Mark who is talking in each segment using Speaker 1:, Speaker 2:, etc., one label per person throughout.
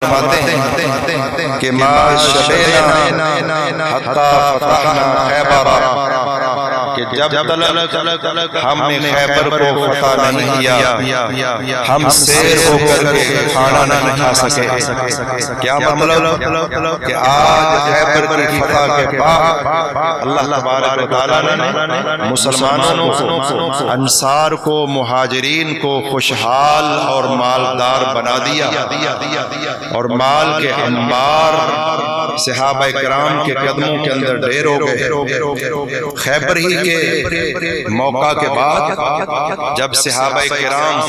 Speaker 1: فرماتے ہیں کہ ما شبینا حتی فتحنا خیبر، کہ جب تک ہم نے خیبر کو فتح نہیں کیا ہم سیر ہو کر کے کھانا نہ کھا سکے۔ کیا مطلب کہ آج خیبر کی فتح کے بعد اللہ تبارک و تعالیٰ نے مسلمانوں کو، انصار کو، مہاجرین کو خوشحال اور مالدار بنا دیا، اور مال کے انبار صحابہ کرام کے قدموں کے اندر ڈھیر ہو گئے۔ خیبر ہی کے موقع کے بعد جب صحابہ کرام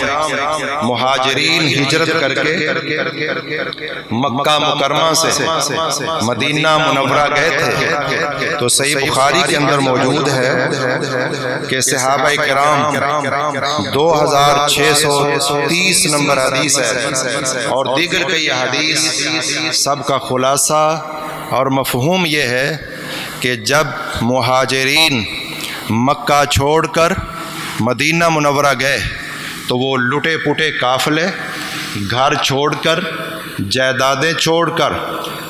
Speaker 1: مہاجرین ہجرت کر کے مکہ مکرمہ سے مدینہ منورہ گئے تھے، تو صحیح بخاری کے اندر موجود ہے کہ صحابہ کرام 2630 نمبر حدیث ہے، اور دیگر کئی حدیث، سب کا خلاصہ اور مفہوم یہ ہے کہ جب مہاجرین مکہ چھوڑ کر مدینہ منورہ گئے تو وہ لٹے پٹے قافلے، گھر چھوڑ کر، جائیدادیں چھوڑ کر،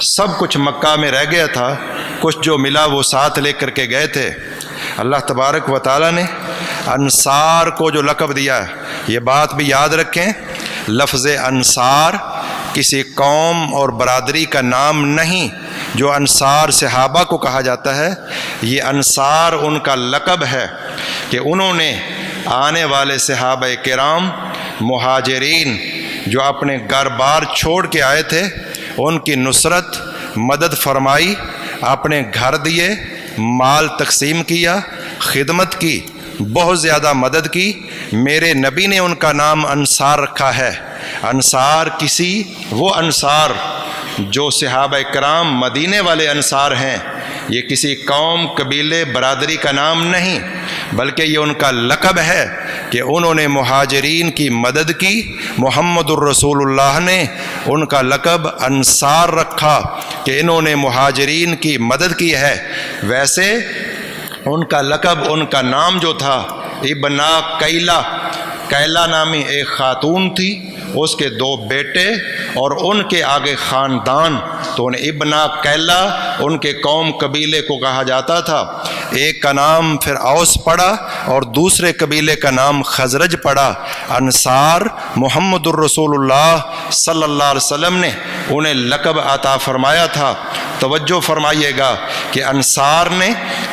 Speaker 1: سب کچھ مکہ میں رہ گیا تھا، کچھ جو ملا وہ ساتھ لے کر کے گئے تھے۔ اللہ تبارک و تعالیٰ نے انصار کو جو لقب دیا ہے، یہ بات بھی یاد رکھیں، لفظ انصار کسی قوم اور برادری کا نام نہیں۔ جو انصار صحابہ کو کہا جاتا ہے، یہ انصار ان کا لقب ہے کہ انہوں نے آنے والے صحابہ کرام، مہاجرین جو اپنے گھر بار چھوڑ کے آئے تھے، ان کی نصرت، مدد فرمائی، اپنے گھر دیے، مال تقسیم کیا، خدمت کی، بہت زیادہ مدد کی۔ میرے نبی نے ان کا نام انصار رکھا ہے۔ انصار وہ انصار جو صحابہ کرام مدینے والے انصار ہیں، یہ کسی قوم، قبیلے، برادری کا نام نہیں، بلکہ یہ ان کا لقب ہے کہ انہوں نے مہاجرین کی مدد کی۔ محمد الرسول اللہ نے ان کا لقب انصار رکھا کہ انہوں نے مہاجرین کی مدد کی ہے۔ ویسے ان کا لقب، ان کا نام جو تھا ابنا کیلا نامی ایک خاتون تھی، اس کے 2 بیٹے اور ان کے آگے خاندان، تو انہیں ابنا کیلا ان کے قوم قبیلے کو کہا جاتا تھا۔ ایک کا نام پھر اوس پڑا اور دوسرے قبیلے کا نام خزرج پڑا۔ انصار محمد الرسول اللہ صلی اللہ علیہ وسلم نے انہیں لقب عطا فرمایا تھا۔ توجہ فرمائیے گا کہ انصار نے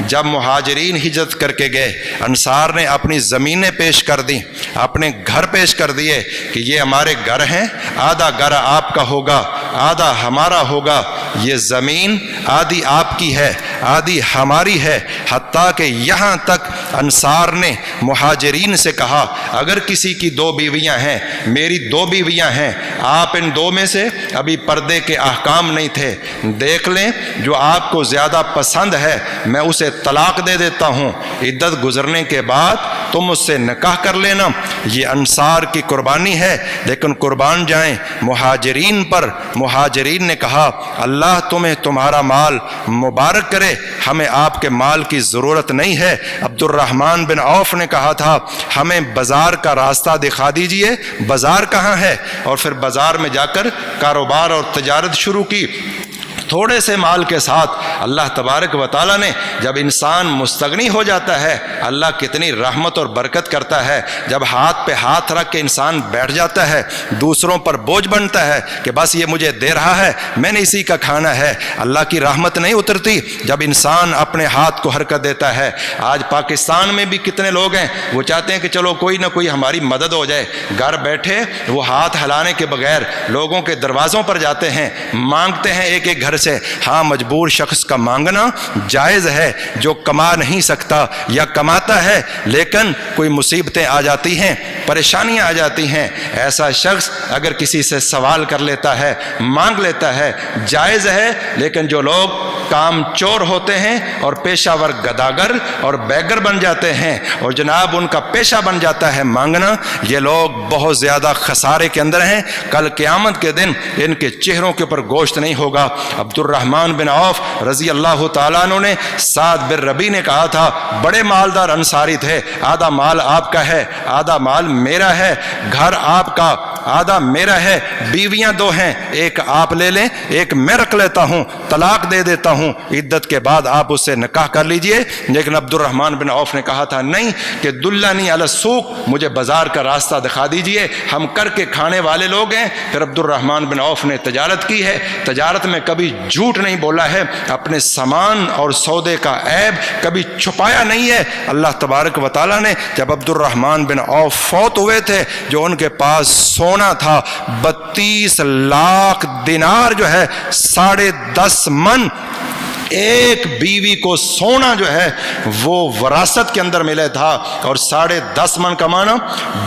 Speaker 1: جب مہاجرین ہجرت کر کے گئے، انصار نے اپنی زمینیں پیش کر دیں، اپنے گھر پیش کر دیے کہ یہ ہمارے گھر ہیں، آدھا گھر آپ کا ہوگا، آدھا ہمارا ہوگا، یہ زمین آدھی آپ کی ہے، آدھی ہماری ہے۔ حتیٰ کہ یہاں تک انصار نے مہاجرین سے کہا، اگر کسی کی 2 بیویاں ہیں، میری 2 بیویاں ہیں، آپ ان 2 میں سے ابھی پردے کے احکام نہیں تھے، دیکھ لیں جو آپ کو زیادہ پسند ہے میں اسے طلاق دے دیتا ہوں، عدت گزرنے کے بعد تم اس سے نکاح کر لینا۔ یہ انصار کی قربانی ہے، لیکن قربان جائیں مہاجرین پر۔ مہاجرین نے کہا، اللہ تمہیں تمہارا مال مبارک کرے، ہمیں آپ کے مال کی ضرورت نہیں ہے۔ عبد الرحمن بن عوف نے کہا تھا، ہمیں بازار کا راستہ دکھا دیجئے، بازار کہاں ہے؟ اور پھر بازار میں جا کر کاروبار اور تجارت شروع کی۔ تھوڑے سے مال کے ساتھ اللہ تبارک و تعالیٰ نے، جب انسان مستغنی ہو جاتا ہے، اللہ کتنی رحمت اور برکت کرتا ہے۔ جب ہاتھ پہ ہاتھ رکھ کے انسان بیٹھ جاتا ہے، دوسروں پر بوجھ بنتا ہے کہ بس یہ مجھے دے رہا ہے، میں نے اسی کا کھانا ہے، اللہ کی رحمت نہیں اترتی جب انسان اپنے ہاتھ کو حرکت دیتا ہے۔ آج پاکستان میں بھی کتنے لوگ ہیں، وہ چاہتے ہیں کہ چلو کوئی نہ کوئی ہماری مدد ہو جائے، گھر بیٹھے وہ ہاتھ ہلانے کے بغیر لوگوں کے دروازوں پر جاتے ہیں، مانگتے ہیں ایک ایک گھر سے۔ ہاں، مجبور شخص کا مانگنا جائز ہے، جو کما نہیں سکتا یا کماتا ہے لیکن کوئی مصیبتیں آ جاتی ہیں، پریشانیاں آ جاتی ہیں، ایسا شخص اگر کسی سے سوال کر لیتا ہے، مانگ لیتا ہے، جائز ہے۔ لیکن جو لوگ کام چور ہوتے ہیں اور پیشہ ور گداگر اور بیگر بن جاتے ہیں، اور جناب ان کا پیشہ بن جاتا ہے مانگنا، یہ لوگ بہت زیادہ خسارے کے اندر ہیں۔ کل قیامت کے دن ان کے چہروں کے اوپر گوشت نہیں ہوگا۔ عبد الرحمن بن عوف رضی اللہ تعالیٰ عنہ نے، سعد بن ربیع نے کہا تھا، بڑے مالدار انصاری تھے، آدھا مال آپ کا ہے، آدھا مال میرا ہے، گھر آپ کا، آدھا میرا ہے، بیویاں دو ہیں، ایک آپ لے لیں، ایک میں رکھ لیتا ہوں، طلاق دے دیتا ہوں، عدت کے بعد آپ اس سے نکاح کر لیجئے۔ لیکن عبد الرحمن بن عوف نے کہا تھا نہیں، کہ دلانی علی السوق، مجھے بازار کا راستہ دکھا دیجئے، ہم کر کے کھانے والے لوگ ہیں۔ پھر عبد الرحمن بن عوف نے تجارت کی ہے، تجارت میں کبھی جھوٹ نہیں بولا ہے، اپنے سامان اور سودے کا عیب کبھی چھپایا نہیں ہے۔ اللہ تبارک و تعالیٰ نے جب عبد الرحمن بن عوف فوت ہوئے تھے، جو ان کے پاس سونا تھا 32 لاکھ دینار جو ہے 10.5 من، ایک بیوی کو سونا جو ہے وہ وراثت کے اندر ملے تھا، اور 10.5 من کا معنی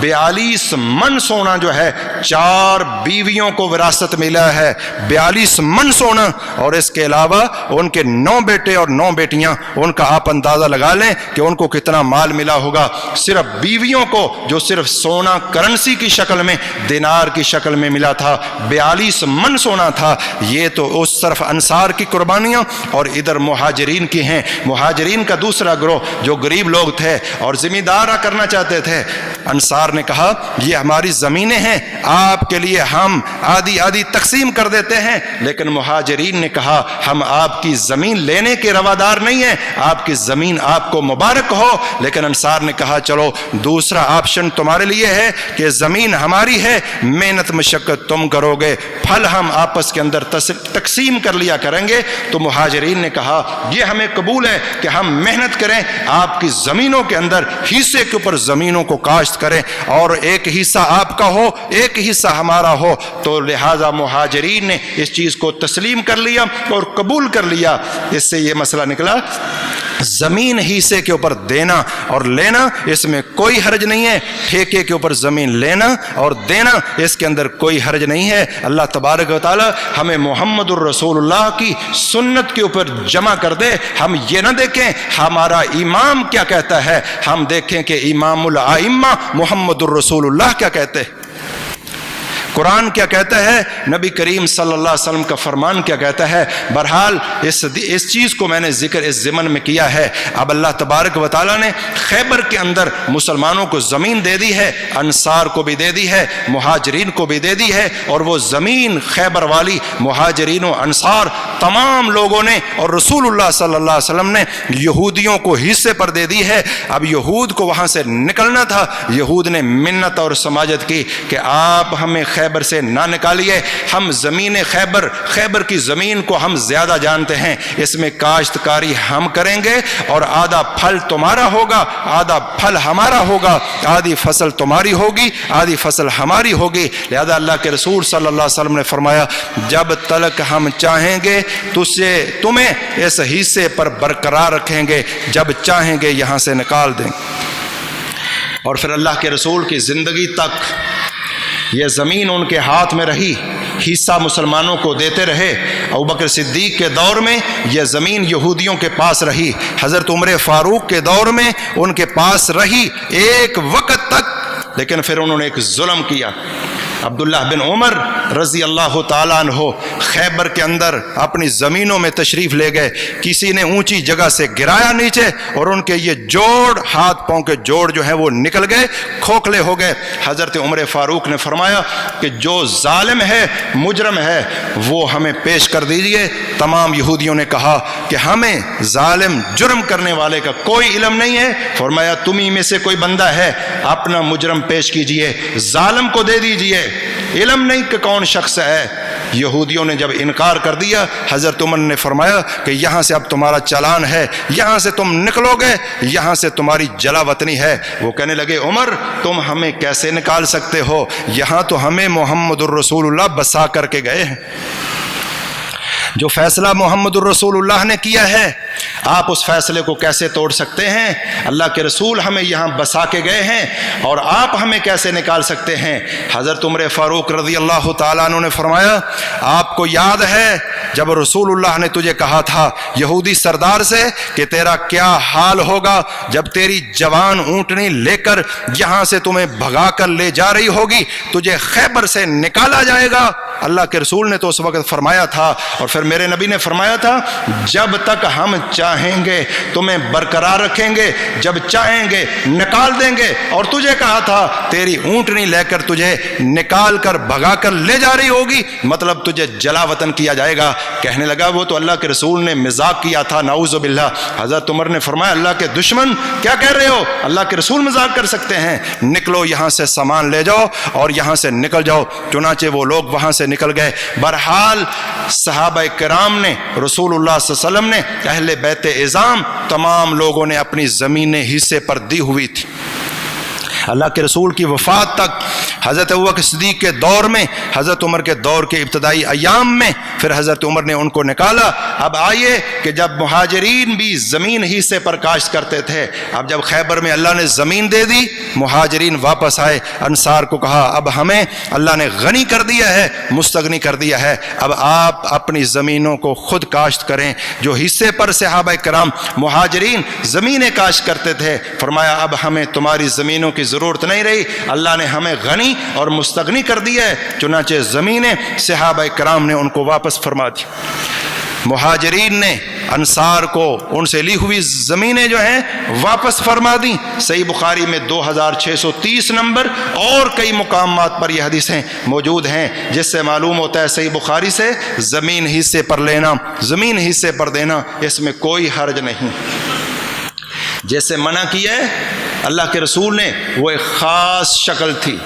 Speaker 1: 42 من سونا جو ہے 4 بیویوں کو وراثت ملا ہے، 42 من سونا۔ اور اس کے علاوہ ان کے 9 بیٹے اور 9 بیٹیاں، ان کا آپ اندازہ لگا لیں کہ ان کو کتنا مال ملا ہوگا۔ صرف بیویوں کو جو صرف سونا کرنسی کی شکل میں، دینار کی شکل میں ملا تھا، 42 من سونا تھا۔ یہ تو اس طرف انصار کی قربانیاں، اور ادھر مہاجرین کی ہیں۔ مہاجرین کا دوسرا گروہ جو غریب لوگ تھے اور ذمہ دارہ کرنا چاہتے تھے، انصار نے کہا یہ ہماری زمینیں ہیں، آپ کے لیے ہم آدھی آدھی تقسیم کر دیتے ہیں۔ لیکن مہاجرین نے کہا ہم آپ کی زمین لینے کے روادار نہیں ہیں، آپ کی زمین آپ کو مبارک ہو۔ لیکن انصار نے کہا چلو دوسرا آپشن تمہارے لیے ہے کہ زمین ہماری ہے، محنت مشقت تم کرو گے، پھل ہم آپس کے اندر تقسیم کر لیا کریں گے۔ تو مہاجرین نے کہا یہ ہمیں قبول ہے کہ ہم محنت کریں، آپ کی زمینوں کے اندر حصے کے اوپر زمینوں کو کاشت کریں، اور ایک حصہ آپ کا ہو، ایک حصہ ہمارا ہو۔ تو لہٰذا مہاجرین نے اس چیز کو تسلیم کر لیا اور قبول کر لیا۔ اس سے یہ مسئلہ نکلا زمین حصے کے اوپر دینا اور لینا، اس میں کوئی حرج نہیں ہے۔ ٹھیکے کے اوپر زمین لینا اور دینا، اس کے اندر کوئی حرج نہیں ہے۔ اللہ تبارک و تعالی ہمیں محمد الرسول اللہ کی سنت کے اوپر جمع کر دے۔ ہم یہ نہ دیکھیں ہمارا امام کیا کہتا ہے، ہم دیکھیں کہ امام الائمہ محمد الرسول اللہ کیا کہتے ہیں، قرآن کیا کہتا ہے، نبی کریم صلی اللہ علیہ وسلم کا فرمان کیا کہتا ہے۔ بہرحال اس چیز کو میں نے ذکر اس ضمن میں کیا ہے۔ اب اللہ تبارک و تعالیٰ نے خیبر کے اندر مسلمانوں کو زمین دے دی ہے، انصار کو بھی دے دی ہے، مہاجرین کو بھی دے دی ہے، اور وہ زمین خیبر والی مہاجرین و انصار تمام لوگوں نے اور رسول اللہ صلی اللہ علیہ وسلم نے یہودیوں کو حصے پر دے دی ہے۔ اب یہود کو وہاں سے نکلنا تھا، یہود نے منت اور سماجت کی کہ آپ ہمیں خیبر سے نہ نکالیے، ہم زمین خیبر کی زمین کو ہم زیادہ جانتے ہیں، اس میں کاشتکاری ہم کریں گے، اور آدھا پھل تمہارا ہوگا، آدھا پھل ہمارا ہوگا، آدھی فصل تمہاری ہوگی، آدھی فصل ہماری ہوگی۔ لہذا اللہ کے رسول صلی اللہ علیہ وسلم نے فرمایا جب تلک ہم چاہیں گے تمہیں اس حصے پر برقرار رکھیں گے، جب چاہیں گے یہاں سے نکال دیں۔ اور پھر اللہ کے رسول کی زندگی تک یہ زمین ان کے ہاتھ میں رہی، حصہ مسلمانوں کو دیتے رہے۔ ابوبکر صدیق کے دور میں یہ زمین یہودیوں کے پاس رہی، حضرت عمر فاروق کے دور میں ان کے پاس رہی ایک وقت تک۔ لیکن پھر انہوں نے ایک ظلم کیا۔ عبداللہ بن عمر رضی اللہ تعالیٰ عنہ خیبر کے اندر اپنی زمینوں میں تشریف لے گئے، کسی نے اونچی جگہ سے گرایا نیچے، اور ان کے یہ جوڑ، ہاتھ پاؤں کے جوڑ جو ہیں وہ نکل گئے، کھوکھلے ہو گئے۔ حضرت عمر فاروق نے فرمایا کہ جو ظالم ہے، مجرم ہے، وہ ہمیں پیش کر دیجئے۔ تمام یہودیوں نے کہا کہ ہمیں ظالم جرم کرنے والے کا کوئی علم نہیں ہے۔ فرمایا تم ہی میں سے کوئی بندہ ہے، اپنا مجرم پیش کیجئے، ظالم کو دے دیجئے، علم نہیں کہ کون شخص ہے۔ یہودیوں نے جب انکار کر دیا، حضرت عمر نے فرمایا کہ یہاں سے اب تمہارا چلان ہے، یہاں سے تم نکلو گے، یہاں سے تمہاری جلا وطنی ہے۔ وہ کہنے لگے عمر تم ہمیں کیسے نکال سکتے ہو، یہاں تو ہمیں محمد الرسول اللہ بسا کر کے گئے ہیں، جو فیصلہ محمد الرسول اللہ نے کیا ہے آپ اس فیصلے کو کیسے توڑ سکتے ہیں؟ اللہ کے رسول ہمیں یہاں بسا کے گئے ہیں اور آپ ہمیں کیسے نکال سکتے ہیں؟ حضرت عمر فاروق رضی اللہ تعالیٰ عنہ نے فرمایا آپ کو یاد ہے جب رسول اللہ نے تجھے کہا تھا یہودی سردار سے کہ تیرا کیا حال ہوگا جب تیری جوان اونٹنی لے کر یہاں سے تمہیں بھگا کر لے جا رہی ہوگی، تجھے خیبر سے نکالا جائے گا؟ اللہ کے رسول نے تو اس وقت فرمایا تھا اور پھر میرے نبی نے فرمایا تھا جب تک ہم چاہیں گے تمہیں برقرار رکھیں گے، جب چاہیں گے نکال دیں گے، اور تجھے کہا تھا تیری اونٹنی لے کر تجھے نکال کر بھگا کر لے جا رہی ہوگی، مطلب تجھے جلا وطن کیا جائے گا۔ کہنے لگا وہ تو اللہ کے رسول نے مذاق کیا تھا، نعوذ باللہ۔ حضرت عمر نے فرمایا اللہ کے دشمن کیا کہہ رہے ہو، اللہ کے رسول مذاق کر سکتے ہیں، نکلو یہاں سے سامان لے جاؤ اور یہاں سے نکل جاؤ۔ چنانچہ وہ لوگ وہاں سے نکل گئے۔ بہرحال صحابہ کرام نے، رسول اللہ صلی اللہ علیہ وسلم نے، اہل بیت اعظام تمام لوگوں نے اپنی زمینیں حصے پر دی ہوئی تھی۔ اللہ کے رسول کی وفات تک حضرت ابوبکر صدیق کے دور میں، حضرت عمر کے دور کے ابتدائی ایام میں پھر حضرت عمر نے ان کو نکالا۔ اب آئیے کہ جب مہاجرین بھی زمین ہی سے پر کاشت کرتے تھے، اب جب خیبر میں اللہ نے زمین دے دی، مہاجرین واپس آئے، انصار کو کہا اب ہمیں اللہ نے غنی کر دیا ہے، مستغنی کر دیا ہے، اب آپ اپنی زمینوں کو خود کاشت کریں۔ جو حصے پر صحابہ کرام مہاجرین زمینیں کاشت کرتے تھے، فرمایا اب ہمیں تمہاری زمینوں کی ضرورت نہیں رہی، اللہ نے ہمیں غنی اور مستغنی کر دیا ہے۔ چنانچہ زمینیں صحابہ کرام نے ان کو واپس فرما دی۔ مہاجرین نے انصار کو ان سے لی ہوئی زمینیں جو ہیں واپس فرما دیں۔ صحیح بخاری میں 2630 نمبر اور کئی مقامات پر یہ حدیثیں موجود ہیں، جس سے معلوم ہوتا ہے صحیح بخاری سے زمین حصے پر لینا، زمین حصے پر دینا، اس میں کوئی حرج نہیں۔ جیسے منع کیا ہے اللہ کے رسول نے، وہ ایک خاص شکل تھی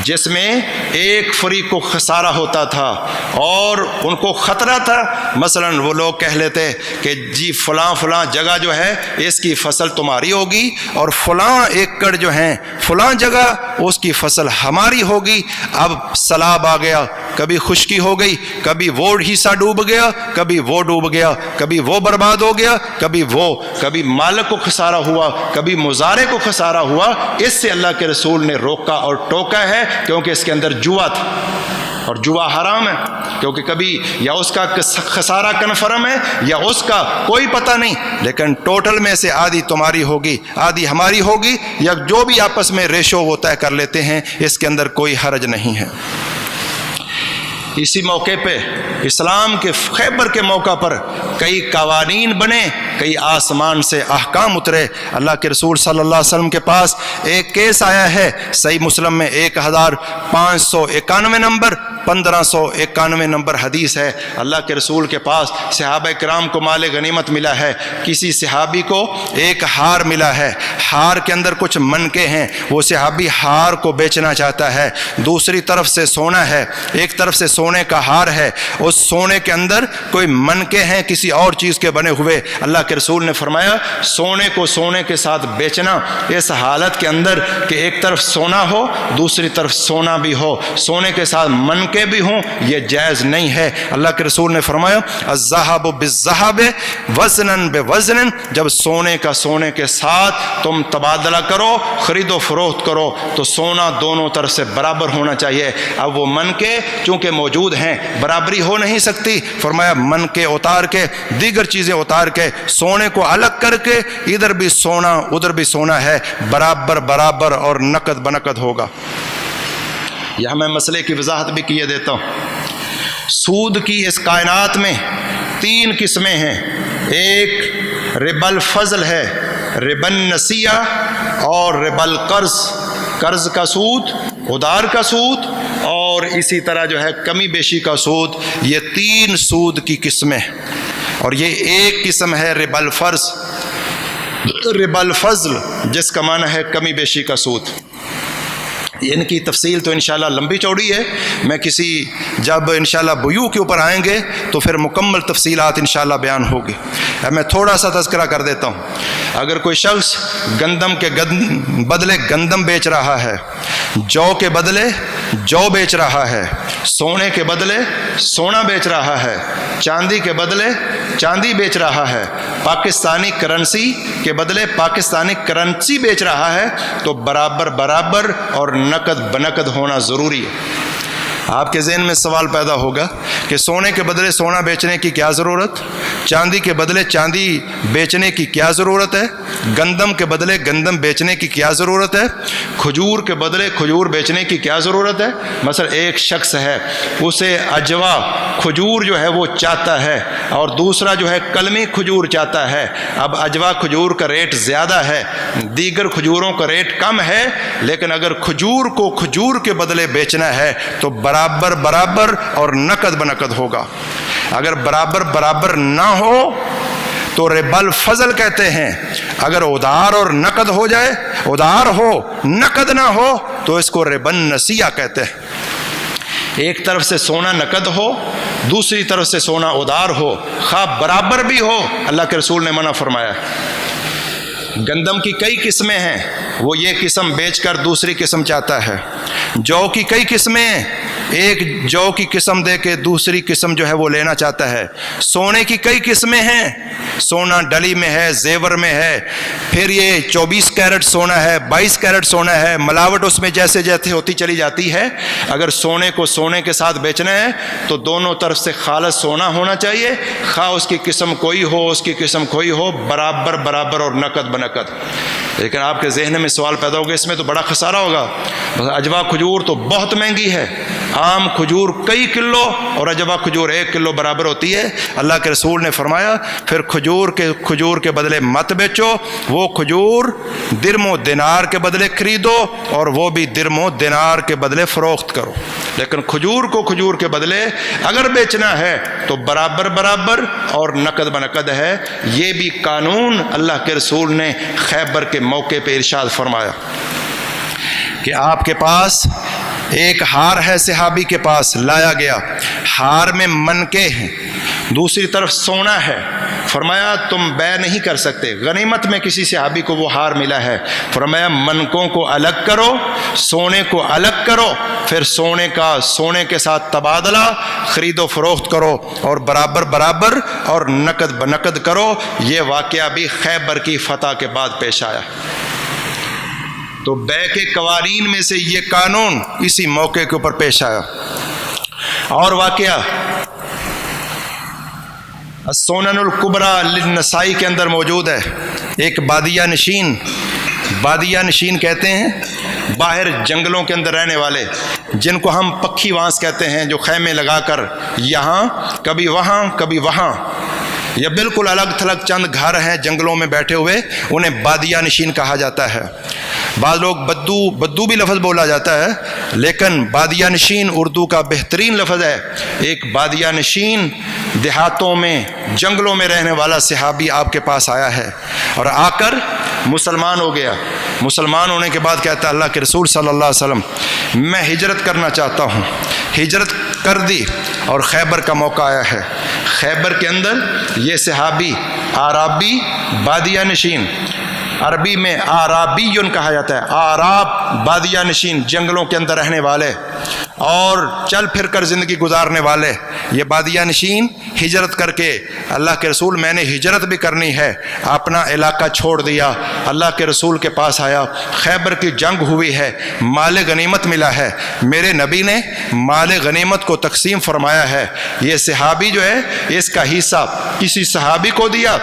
Speaker 1: جس میں ایک فریق کو خسارہ ہوتا تھا اور ان کو خطرہ تھا۔ مثلا وہ لوگ کہہ لیتے کہ جی فلاں فلاں جگہ جو ہے اس کی فصل تمہاری ہوگی اور فلاں ایکڑ جو ہیں فلاں جگہ اس کی فصل ہماری ہوگی۔ اب سیلاب آ گیا، کبھی خشکی ہو گئی، کبھی وہ حصہ ڈوب گیا، کبھی وہ ڈوب گیا، کبھی وہ برباد ہو گیا، کبھی مالک کو خسارہ ہوا، کبھی مزارع کو خسارہ ہوا۔ اس سے اللہ کے رسول نے روکا اور ٹوکا ہے، کیونکہ اس کے اندر جوا تھا اور جوا حرام ہے، کیونکہ کبھی یا اس کا خسارہ کنفرم ہے یا اس کا کوئی پتہ نہیں، لیکن ٹوٹل میں سے آدھی تمہاری ہوگی آدھی ہماری ہوگی، یا جو بھی آپس میں ریشو وہ طے کر لیتے ہیں، اس کے اندر کوئی حرج نہیں ہے۔ اسی موقع پہ اسلام کے خیبر کے موقع پر کئی قوانین بنے، کئی آسمان سے احکام اترے۔ اللہ کے رسول صلی اللہ علیہ وسلم کے پاس ایک کیس آیا ہے، صحیح مسلم میں 1591 نمبر 1591 نمبر حدیث ہے۔ اللہ کے رسول کے پاس صحابہ کرام کو مال غنیمت ملا ہے، کسی صحابی کو ایک ہار ملا ہے، ہار کے اندر کچھ منکے ہیں، وہ صحابی ہار کو بیچنا چاہتا ہے، دوسری طرف سے سونا ہے، ایک طرف سے سونے کا ہار ہے، اس سونے کے اندر کوئی منکے ہیں کسی اور چیز کے بنے ہوئے۔ اللہ کے رسول نے فرمایا سونے کو سونے کے ساتھ بیچنا اس حالت کے اندر کہ ایک طرف سونا ہو دوسری طرف سونا بھی ہو، سونے کے ساتھ منکے بھی ہوں، یہ جائز نہیں ہے۔ اللہ کے رسول نے فرمایا الذهب بالذهب وزنا بوزن، جب سونے کا سونے کے ساتھ تم تبادلہ کرو، خرید و فروخت کرو، تو سونا دونوں طرف سے برابر ہونا چاہیے۔ اب وہ منکے چونکہ موجود ہیں، برابری ہو نہیں سکتی، فرمایا منکے اتار کے، دیگر چیزیں اتار کے، سونے کو الگ کر کے، ادھر بھی سونا ادھر بھی سونا ہے، برابر برابر اور نقد بنقد ہوگا۔ یہاں میں مسئلے کی وضاحت بھی کیے دیتا ہوں۔ سود کی اس کائنات میں 3 قسمیں ہیں، ایک ربا الفضل ہے، ربا النسیہ اور ربا القرض، قرض کا سود، ادھار کا سود، اور اسی طرح جو ہے کمی بیشی کا سود۔ یہ 3 سود کی قسمیں، اور یہ ایک قسم ہے ربا الفرض، ربا الفضل، جس کا معنی ہے کمی بیشی کا سود۔ ان کی تفصیل تو انشاءاللہ لمبی چوڑی ہے، میں جب انشاءاللہ بیوع کے اوپر آئیں گے تو پھر مکمل تفصیلات انشاءاللہ بیان ہوگی۔ اب میں تھوڑا سا تذکرہ کر دیتا ہوں۔ اگر کوئی شخص گندم کے بدلے گندم بیچ رہا ہے، جو کے بدلے جو بیچ رہا ہے، سونے کے بدلے سونا بیچ رہا ہے، چاندی کے بدلے چاندی بیچ رہا ہے، پاکستانی کرنسی کے بدلے پاکستانی کرنسی بیچ رہا ہے، تو برابر برابر اور نقد بنقد ہونا ضروری ہے۔ آپ کے ذہن میں سوال پیدا ہوگا کہ سونے کے بدلے سونا بیچنے کی کیا ضرورت، چاندی کے بدلے چاندی بیچنے کی کیا ضرورت ہے، گندم کے بدلے گندم بیچنے کی کیا ضرورت ہے، کھجور کے بدلے کھجور بیچنے کی کیا ضرورت ہے۔ مثلا ایک شخص ہے، اسے اجوا کھجور جو ہے وہ چاہتا ہے اور دوسرا جو ہے کلمی کھجور چاہتا ہے۔ اب اجوا کھجور کا ریٹ زیادہ ہے، دیگر کھجوروں کا ریٹ کم ہے، لیکن اگر کھجور کو کھجور کے بدلے بیچنا ہے تو برابر برابر اور نقد بنقد ہوگا۔ اگر برابر برابر نہ ہو تو ربا الفضل کہتے ہیں۔ اگر ادھار اور نقد ہو جائے، ادھار ہو نقد نہ ہو تو اس کو ربا النسیہ کہتے ہیں۔ ایک طرف سے سونا نقد ہو، دوسری طرف سے سونا ادھار ہو، خواہ برابر بھی ہو، اللہ کے رسول نے منع فرمایا۔ گندم کی کئی قسمیں ہیں، وہ یہ قسم بیچ کر دوسری قسم چاہتا ہے۔ جو کی کئی قسمیں ہیں، ایک جو کی قسم دے کے دوسری قسم جو ہے وہ لینا چاہتا ہے۔ سونے کی کئی قسمیں ہیں، سونا ڈلی میں ہے، زیور میں ہے، پھر یہ 24 کیرٹ سونا ہے، 22 کیرٹ سونا ہے، ملاوٹ اس میں جیسے جیسے ہوتی چلی جاتی ہے۔ اگر سونے کو سونے کے ساتھ بیچنا ہے تو دونوں طرف سے خالص سونا ہونا چاہیے، خواہ اس کی قسم کوئی ہو، اس کی قسم کوئی ہو، برابر برابر اور نقد بنقد۔ لیکن آپ کے ذہن میں سوال پیدا ہوگا، اس میں تو بڑا خسارہ ہوگا، اجوا کھجور تو بہت مہنگی ہے، عام کھجور کئی کلو اور اجوا کھجور 1 کلو برابر ہوتی ہے۔ اللہ کے رسول نے فرمایا پھر کھجور کے بدلے مت بیچو، وہ کھجور درم و دینار کے بدلے خریدو اور وہ بھی درم و دینار کے بدلے فروخت کرو۔ لیکن کھجور کو کھجور کے بدلے اگر بیچنا ہے تو برابر برابر اور نقد بنقد ہے۔ یہ بھی قانون اللہ کے رسول نے خیبر کے موقع پہ ارشاد فرمایا کہ آپ کے پاس ایک ہار ہے، صحابی کے پاس لایا گیا، ہار میں منکے ہیں، دوسری طرف سونا ہے۔ فرمایا تم بے نہیں کر سکتے، غنیمت میں کسی صحابی کو وہ ہار ملا ہے، فرمایا منکوں کو الگ کرو، سونے کو الگ کرو، پھر سونے کے ساتھ تبادلہ خرید و فروخت کرو اور برابر برابر اور نقد بنقد کرو۔ یہ واقعہ بھی خیبر کی فتح کے بعد پیش آیا۔ تو بے کے قوانین میں سے یہ قانون اسی موقع کے اوپر پیش آیا۔ اور واقعہ السنن الکبریٰ للنسائی کے اندر موجود ہے۔ ایک بادیہ نشین کہتے ہیں، باہر جنگلوں کے اندر رہنے والے، جن کو ہم پکھی وانس کہتے ہیں، جو خیمے لگا کر یہاں کبھی وہاں کبھی وہاں، یا بالکل الگ تھلگ چند گھر ہیں جنگلوں میں بیٹھے ہوئے، انہیں بادیہ نشین کہا جاتا ہے۔ بعض لوگ بدو بھی لفظ بولا جاتا ہے، لیکن بادیہ نشین اردو کا بہترین لفظ ہے۔ ایک بادیہ نشین دیہاتوں میں جنگلوں میں رہنے والا صحابی آپ کے پاس آیا ہے اور آ کر مسلمان ہو گیا۔ مسلمان ہونے کے بعد کہتا ہے اللہ کے رسول صلی اللہ علیہ وسلم میں ہجرت کرنا چاہتا ہوں۔ ہجرت کر دی اور خیبر کا موقع آیا ہے۔ خیبر کے اندر یہ صحابی آرابی بادیہ نشین، عربی میں آرابیون کہا جاتا ہے، آراب بادیہ نشین، جنگلوں کے اندر رہنے والے اور چل پھر کر زندگی گزارنے والے، یہ بادیہ نشین ہجرت کر کے اللہ کے رسول میں نے ہجرت بھی کرنی ہے، اپنا علاقہ چھوڑ دیا، اللہ کے رسول کے پاس آیا۔ خیبر کی جنگ ہوئی ہے، مال غنیمت ملا ہے، میرے نبی نے مال غنیمت کو تقسیم فرمایا ہے۔ یہ صحابی جو ہے اس کا حصہ کسی صحابی کو دیا،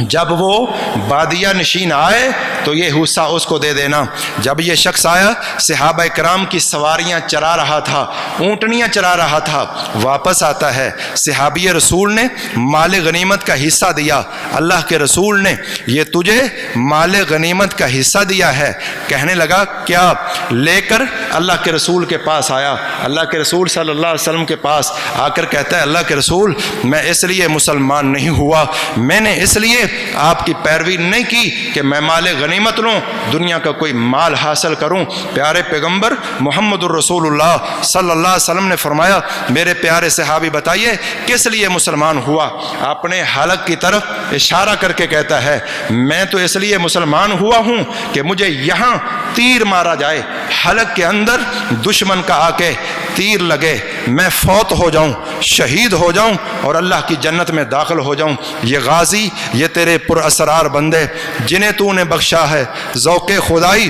Speaker 1: جب وہ بادیہ نشین آئے تو یہ حصہ اس کو دے دینا۔ جب یہ شخص آیا صحابہ کرام کی سواریاں چرا رہا تھا، اونٹنیاں چرا رہا تھا، واپس آتا ہے، صحابی رسول نے مال غنیمت کا حصہ دیا۔ اللہ کے رسول نے یہ تجھے مال غنیمت کا حصہ دیا ہے، کہنے لگا کیا؟ لے کر اللہ کے رسول کے پاس آیا۔ اللہ کے رسول صلی اللہ علیہ وسلم کے پاس آ کر کہتا ہے اللہ کے رسول میں اس لیے مسلمان نہیں ہوا، میں نے اس لیے آپ کی پیروی نہیں کی کہ میں مال غنیمت لوں، دنیا کا کوئی مال حاصل کروں۔ پیارے پیغمبر محمد الرسول اللہ صلی اللہ علیہ وسلم نے فرمایا میرے پیارے صحابی بتائیے کس لیے مسلمان ہوا؟ اپنے حلق کی طرف اشارہ کر کے کہتا ہے میں تو اس لیے مسلمان ہوا ہوں کہ مجھے یہاں تیر مارا جائے، حلق کے اندر دشمن کا آ کے تیر لگے، میں فوت ہو جاؤں، شہید ہو جاؤں اور اللہ کی جنت میں داخل ہو جاؤں۔ یہ غازی، یہ تیرے پر اسرار بندے جنہیں تو نے بخشا ہے ذوق خدائی،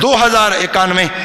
Speaker 1: 2091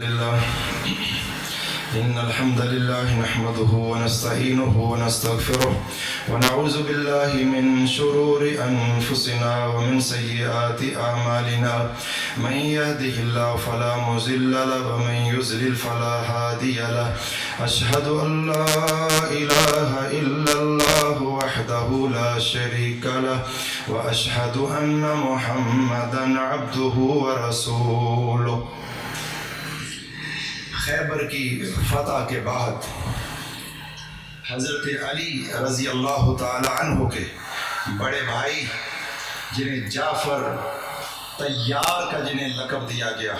Speaker 1: إن الحمد لله نحمده ونستعينه ونستغفره ونعوذ بالله من شرور أنفسنا ومن سيئات أعمالنا من يهده الله فلا مضل له ومن يضلل فلا هادي له أشهد أن لا إله إلا الله وحده لا شريك له وأشهد أن محمدا عبده ورسوله. خیبر کی فتح کے بعد حضرت علی رضی اللہ تعالی عنہ کے بڑے بھائی جنہیں جعفر طیار کا جنہیں لقب دیا گیا،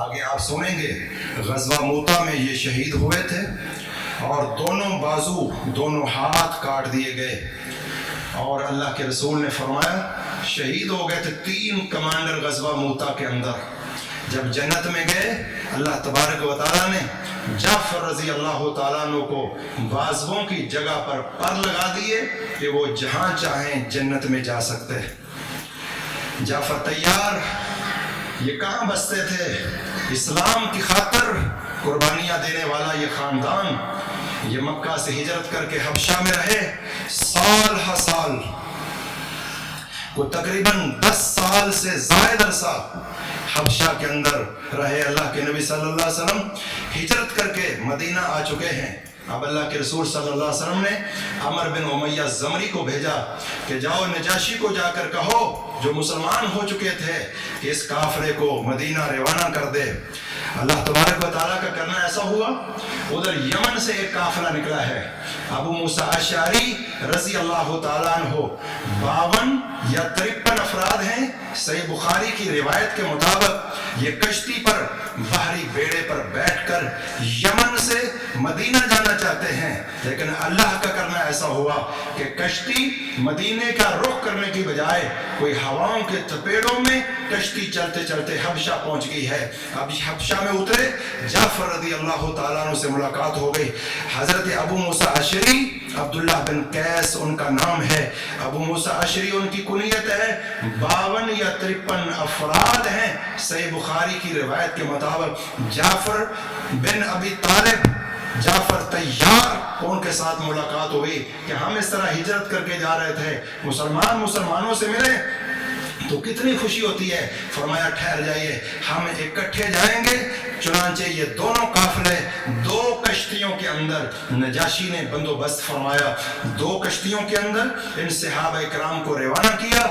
Speaker 1: آگے آپ سنیں گے غزوہ موتا میں یہ شہید ہوئے تھے اور دونوں بازو دونوں ہاتھ کاٹ دیے گئے، اور اللہ کے رسول نے فرمایا شہید ہو گئے تھے 3 کمانڈر غزوہ موتا کے اندر. جب جنت میں گئے اللہ تبارک و تعالیٰ نے جعفر رضی اللہ تعالیٰ عنہ کو بازوؤں کی جگہ پر لگا دیے کہ وہ جہاں چاہیں جنت میں جا سکتے. جعفر طیار یہ کہاں بستے تھے؟ اسلام کی خاطر قربانیاں دینے والا یہ خاندان یہ مکہ سے ہجرت کر کے حبشہ میں رہے سال ہر سال، وہ تقریباً 10 سال سے زائد عرصہ حبشہ کے اندر رہے. اللہ کے نبی صلی اللہ علیہ وسلم ہجرت کر کے مدینہ آ چکے ہیں. اب اللہ کے رسول صلی اللہ علیہ وسلم نے عمر بن امیہ زمری کو بھیجا کہ جاؤ نجاشی کو جا کر کہو جو مسلمان ہو چکے تھے کہ اس کافرے کو مدینہ روانہ کر دے. اللہ تبارک و تعالیٰ کا کرنا ایسا ہوا ادھر یمن سے ایک قافلہ نکلا ہے. ابو موسیٰ اشعری رضی اللہ تعالیٰ عنہ 52 یا 53 افراد ہیں. صحیح بخاری کی روایت کے مطابق یہ کشتی پر بحری بیڑے پر بیٹھ کر یمن سے مدینہ جانا چاہتے ہیں، لیکن اللہ کا کرنا ایسا ہوا کہ کشتی مدینے کا رخ کرنے کی بجائے کوئی ہواؤں کے تپیڑوں میں کشتی چلتے چلتے حبشہ پہنچ گئی ہے. اب حبشہ میں اترے جعفر رضی اللہ تعالیٰ عنہ سے ملاقات ہو گئی. حضرت ابو موسیٰ اشعری عبداللہ بن قیس ان کا نام ہے. ابو موسیٰ اشعری ان کی کنیت ہے. 52 یا 53 افراد ہیں. صحیح بخاری کی روایت کے مطابق جعفر بن ابی طالب جعفر طیار ان کے ساتھ ملاقات ہوئی کہ ہم اس طرح ہجرت کر کے جا رہے تھے، مسلمانوں سے ملے تو کتنی خوشی ہوتی ہے. فرمایا ٹھہر جائیے ہم اکٹھے جائیں گے. چنانچہ یہ دونوں قافلے 2 کشتیوں کے اندر نجاشی نے بندوبست فرمایا. 2 کشتیوں کے اندر ان صحابہ کرام کو روانہ کیا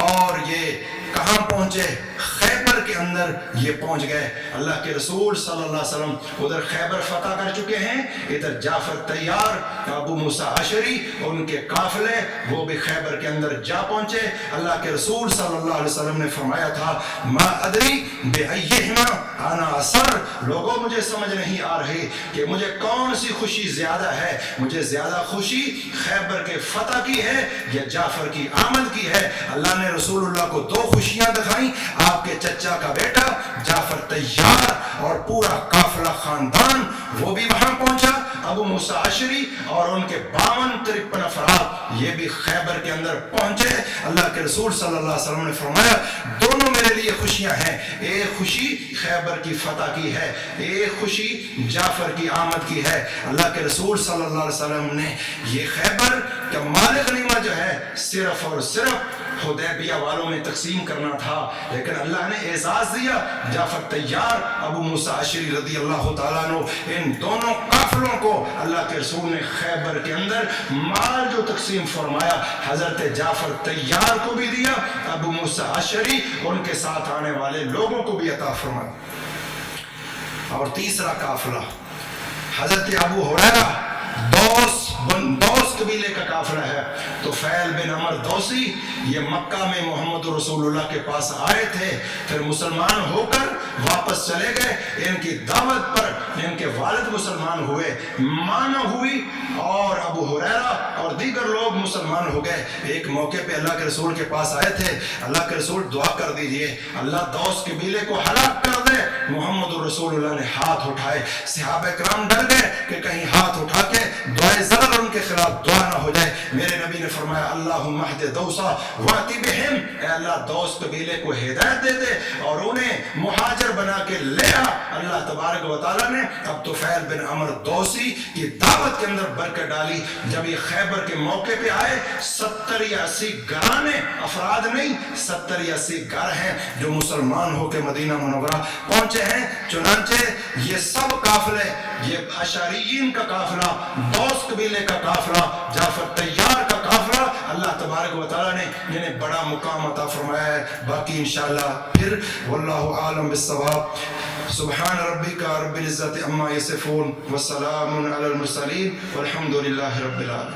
Speaker 1: اور یہ کہاں پہنچے؟ خیبر کے اندر یہ پہنچ گئے. اللہ کے رسول صلی اللہ علیہ وسلم ادھر خیبر فتح کر چکے ہیں، ادھر جعفر طیار ابو موسیٰ اشعری ان کے قافلے وہ بھی خیبر کے اندر جا پہنچے. اللہ کے رسول صلی اللہ علیہ وسلم نے فرمایا تھا ما ادری بأیہما انا اسر، لوگوں مجھے سمجھ نہیں آ رہی کہ مجھے کون سی خوشی زیادہ ہے. مجھے زیادہ خوشی خیبر کے فتح کی ہے یا جعفر کی آمد کی ہے. اللہ نے رسول اللہ کو 2 خوشیاں دکھائیں. آپ کے چچا کا بیٹا جعفر طیار اور پورا قافلہ خاندان وہ بھی وہاں پہنچا. ابو موسیٰ اشعری اور ان کے 52-53 افراد یہ بھی خیبر کے اندر پہنچے. اللہ کے رسول صلی اللہ علیہ وسلم نے فرمایا دونوں میرے لیے خوشیاں ہیں. ایک خوشی خیبر کی فتح کی ہے، ایک خوشی جعفر کی آمد کی ہے. اللہ کے رسول صلی اللہ علیہ وسلم نے یہ خیبر کا مال غنیمہ جو ہے صرف اور صرف حدیبیہ والوں میں تقسیم کرنا تھا، لیکن اللہ نے اعزاز دیا جعفر طیار ابو موسیٰ اشعری رضی اللہ تعالیٰ عنہ ان دونوں قافلوں کو اللہ کے رسول نے خیبر کے اندر مال جو تقسیم فرمایا حضرت جعفر طیار کو بھی دیا، ابو موسیٰ اشعری ان کے ساتھ آنے والے لوگوں کو بھی عطا فرمایا. اور تیسرا قافلہ حضرت ابو ہریرہ دوس قبیلے کا قافلہ ہے. تو فیل بن عمر دوسی یہ مکہ میں محمد رسول اللہ کے پاس آئے تھے، پھر مسلمان ہو کر واپس چلے گئے. ان کی دعوت پر ان کے والد مسلمان ہوئے، مانا ہوئی اور ابو ہریرہ اور دیگر لوگ مسلمان ہو گئے. ایک موقع پہ اللہ کے رسول کے پاس آئے تھے. اللہ کے رسول دعا کر دیجئے اللہ دوس قبیلے کو ہلاک کر دے. محمد رسول اللہ نے ہاتھ اٹھائے. صحابہ کرام ڈر گئے کہ کہیں ہاتھ اٹھا کے دعائے ضرب مگر ان کے خلاف دعا نہ ہو جائے۔ میرے نبی نے فرمایا اللہم اہد دوسا واتی بہم، اے اللہ دوس قبیلے کو ہدایت دے دے اور انہیں مہاجر بنا کے لے آ۔ اللہ تبارک و تعالیٰ نے اب طفیل بن عمر دوسی کی دعوت کے اندر برکت ڈالی۔ جب یہ خیبر کے موقع پہ آئے 70 یا 80 گھرانے، افراد نہیں 70 یا 80 گھر ہیں جو مسلمان ہو کے مدینہ منورہ پہنچے ہیں۔ چنانچہ یہ سب قافلے، یہ اشعریین کا قافلہ، دوس قبیلے کا قافلہ، جعفر طیار کا قافلہ، اللہ تبارک و تعالیٰ نے انہیں بڑا مقام عطا فرمایا ہے۔ باقی انشاءاللہ پھر واللہ عالم بالصواب۔ سبحان ربک رب العزت عما یصفون وسلام علی المرسلین والحمد للہ رب العالمین۔